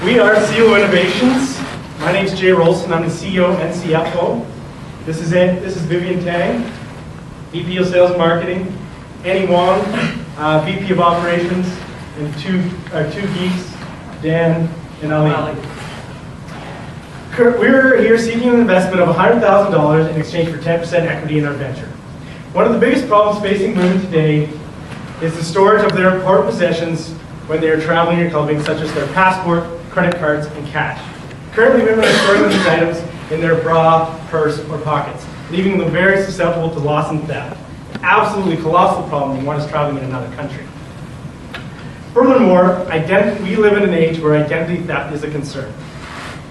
We are Celo Innovations. My name is Jay Rolson. I'm the CEO and CFO. This is Vivian Tang, VP of Sales and Marketing. Annie Wong, VP of Operations, and two geeks, Dan and Ali. We're here seeking an investment of $100,000 in exchange for 10% equity in our venture. One of the biggest problems facing women today is the storage of their important possessions when they are traveling or clubbing, such as their passport, credit cards, and cash. Currently, women are storing these items in their bra, purse, or pockets, leaving them very susceptible to loss and theft. Absolutely colossal problem when one is traveling in another country. Furthermore, we live in an age where identity theft is a concern.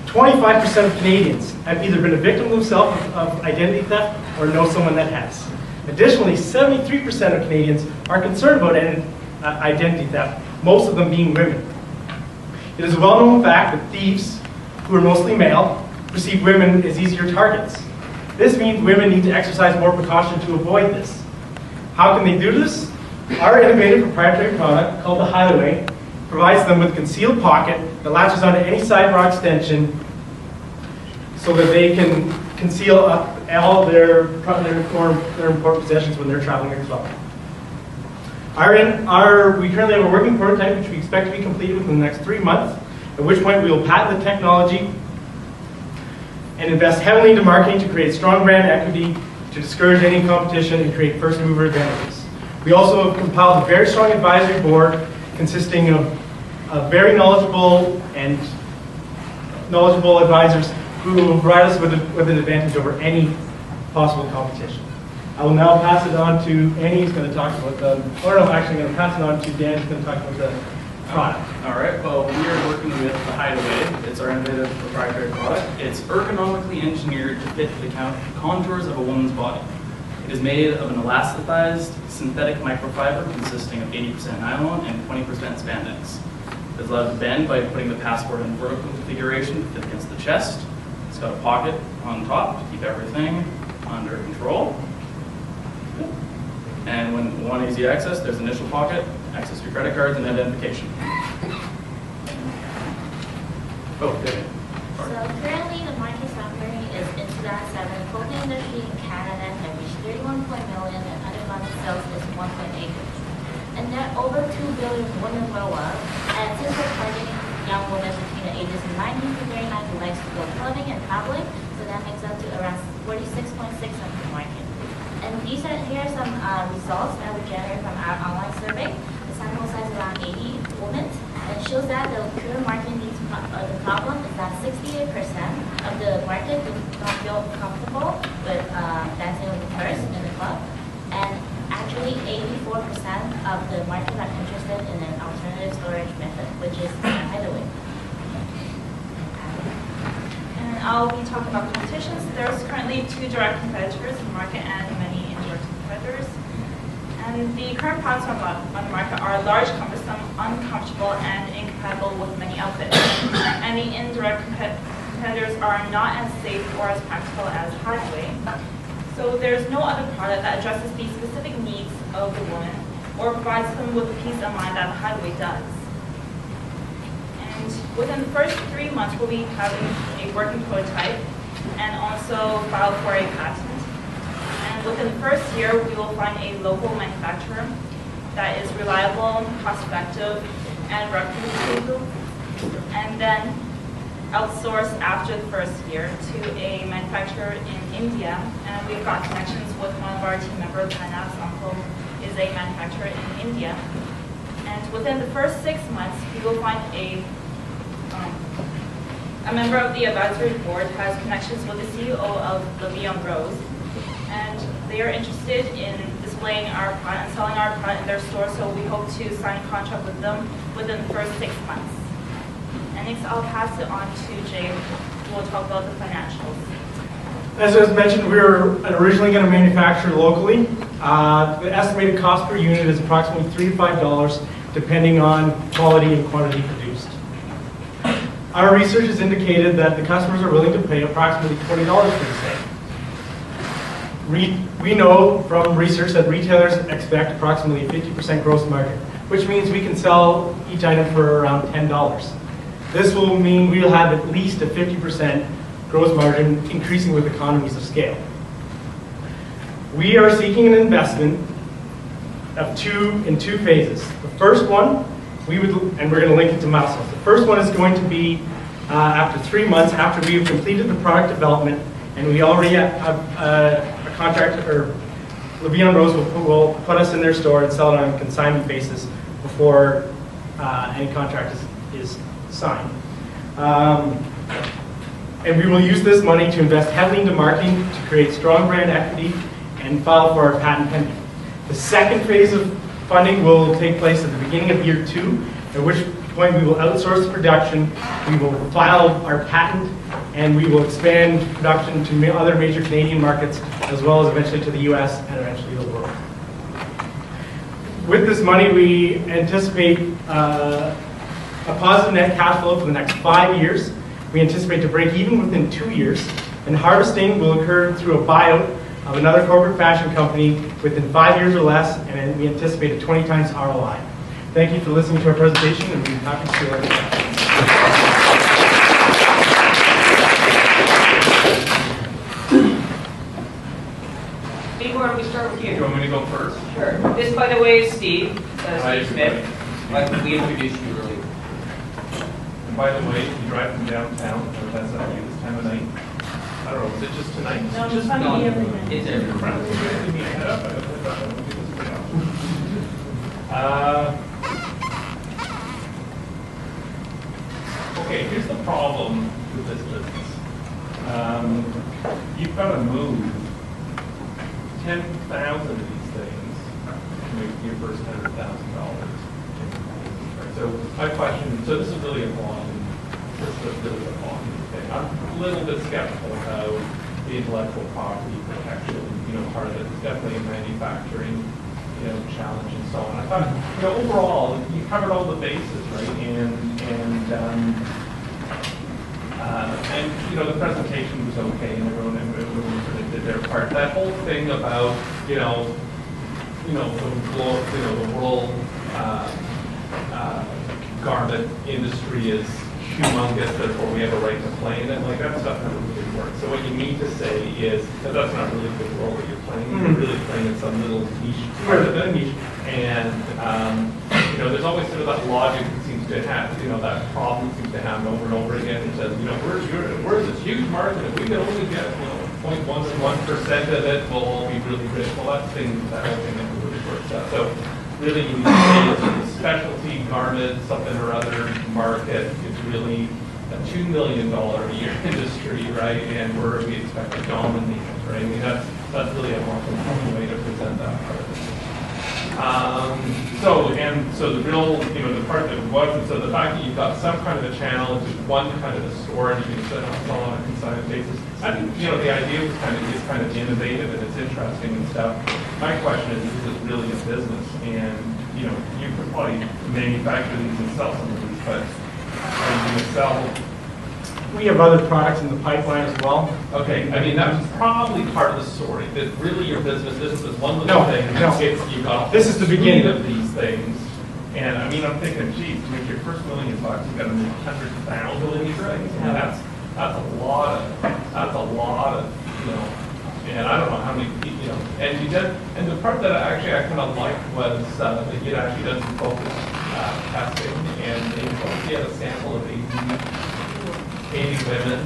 25% of Canadians have either been a victim themselves of identity theft or know someone that has. Additionally, 73% of Canadians are concerned about identity theft, most of them being women. It is a well-known fact that thieves, who are mostly male, perceive women as easier targets. This means women need to exercise more precaution to avoid this. How can they do this? Our innovative proprietary product, called the Hideaway, provides them with a concealed pocket that latches onto any sidebar extension so that they can conceal all their important possessions when they're traveling or clubbing. We currently have a working prototype which we expect to be completed within the next 3 months, at which point we will patent the technology and invest heavily into marketing to create strong brand equity, to discourage any competition and create first mover advantages. We also have compiled a very strong advisory board consisting of very knowledgeable advisors who will provide us with an advantage over any possible competition. I will now pass it on to Annie, who's going to talk about I'm going to pass it on to Dan, who's going to talk about the product. All right, well, we are working with the Hideaway. It's our innovative proprietary product. It's ergonomically engineered to fit the contours of a woman's body. It is made of an elasticized synthetic microfiber consisting of 80% nylon and 20% spandex. It's allowed to bend by putting the passport in vertical configuration to fit against the chest. It's got a pocket on top to keep everything under control. And when you want easy access, there's an initial pocket, access your credit cards, and identification. Oh, okay. So currently the market summary is in 2007, clothing industry in Canada had reached 31 million and unemployment sales is 1.8 billion. And there are over 2 billion women worldwide, and since we're targeting young women between the ages of 19 to 39 who likes to go clubbing and traveling, so that makes up to around 46.6% of the market. And here are some results that we generated from our online survey. The sample size is around 80 women, and it shows that the current market needs the problem is that 68% of the market do not feel comfortable with dancing with the purse in the club, and actually 84% of the market are interested in an alternative storage method, which is Hideaway. And I'll be talking about competitions. There's currently 2 direct competitors in the market and many indirect competitors. And the current products on the market are large, cumbersome, uncomfortable, and incompatible with many outfits. And the indirect competitors are not as safe or as practical as Hideaway. So there's no other product that addresses the specific needs of the woman or provides them with the peace of mind that the Hideaway does. And within the first 3 months, we'll be having a working prototype and also file for a patent. And within the first year, we will find a local manufacturer that is reliable, cost-effective, and reputable, and then outsource after the first year to a manufacturer in India. And we've got connections with one of our team members, Panav's uncle is a manufacturer in India. And within the first 6 months, we will find a member of the advisory board has connections with the CEO of the Leon Rose, and they are interested in displaying our product and selling our product in their store, so we hope to sign a contract with them within the first 6 months. And next, I'll pass it on to Jay, who will talk about the financials. As I mentioned, we were originally going to manufacture locally. The estimated cost per unit is approximately $3 to $5, depending on quality and quantity produced. Our research has indicated that the customers are willing to pay approximately $20 for the same. We know from research that retailers expect approximately 50% gross margin, which means we can sell each item for around $10. This will mean we'll have at least a 50% gross margin, increasing with economies of scale. We are seeking an investment in two phases. The first one, and we're going to link it to milestones. The first one is going to be after 3 months after we have completed the product development, and we already have a contract, or Levion Rose will put us in their store and sell it on a consignment basis before any contract is signed. And we will use this money to invest heavily into marketing to create strong brand equity and file for our patent pending. The second phase of funding will take place at the beginning of year 2, at which point we will outsource production, we will file our patent, and we will expand production to other major Canadian markets, as well as eventually to the US and eventually the world. With this money, we anticipate a positive net cash flow for the next 5 years. We anticipate to break even within 2 years, and harvesting will occur through a buyout of another corporate fashion company within 5 years or less, and we anticipate a 20 times ROI. Thank you for listening to our presentation, and we'll be happy to share it. Before we start with Do you you. want me to go first? Sure. This, by the way, is Steve. Hi, Steve Smith. Like we introduced you earlier. And by the way, if you drive from downtown, or that's not you this time of night, I don't know, is it just tonight? No, Just funny no, every night. it's everywhere. Okay, here's the problem with this business. You've got to move 10,000 of these things to make your first $100,000. So my question, so this is really a volume, thing. I'm a little bit skeptical about the intellectual property protection. Part of it is definitely a manufacturing, challenge and so on. I thought, overall, you covered all the bases, right? And the presentation was okay, and everyone sort of did their part. That whole thing about, the world garment industry is humongous, therefore we have a right to play in it. Like, that stuff never really works. So what you need to say is that that's not really the role that you're playing. You're really playing in some little niche part of it. And there's always sort of that logic that seems to have, that problem seems to happen over and over again. It says, we're this huge market. If we can only get 0.1% of it, we'll all be really rich. Well, that whole thing never really works out. So really, you need to say it's a specialty garment, something or other market. It's really a $2 million a year industry, right? And we expect to dominate it, right? I mean, that's really a more compelling way to present that part of it. So the real, the part that wasn't, so the fact that you've got some kind of a channel, just one kind of a store, and you can sell on a consignment basis. I think, the idea is kind of innovative and it's interesting and stuff. My question is this really a business? And, you could probably manufacture these and sell some of these, but are you going to sell? We have other products in the pipeline as well. Okay, I mean, that's probably part of the story, that really your business isn't this one little thing. No. You've got This is the beginning of these things. And I mean, I'm thinking, geez, to make your first $1 million, you've got to make 100,000 of these things. And that's a lot of, and I don't know how many people, and you did, and the part that I kind of liked was that you'd actually done some focus testing, and you had a sample of 80 women,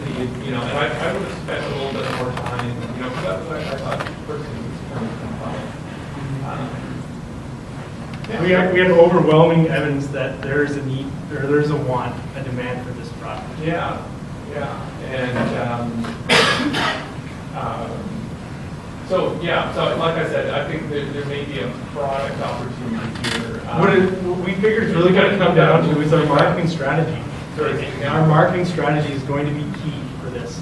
and I would have spent a little bit more time, because that's what I thought personally was kind of compelling. We have overwhelming evidence that there is a need, or there's a demand for this product. Yeah, and so like I said, I think there may be a product opportunity here. What we figure it's really going to come down to is our marketing strategy. Our marketing strategy is going to be key for this,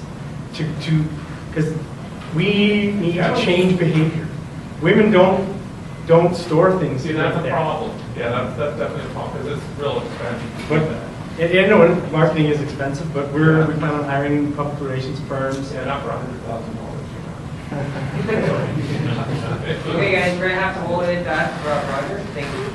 because we need to change behavior. Women don't store things. See, that's a problem. Yeah, that's definitely a problem because it's real expensive. But I know marketing is expensive, but we plan on hiring public relations firms. Yeah, not for $100,000. Okay, guys, we're going to have to hold it back for Roger. Thank you.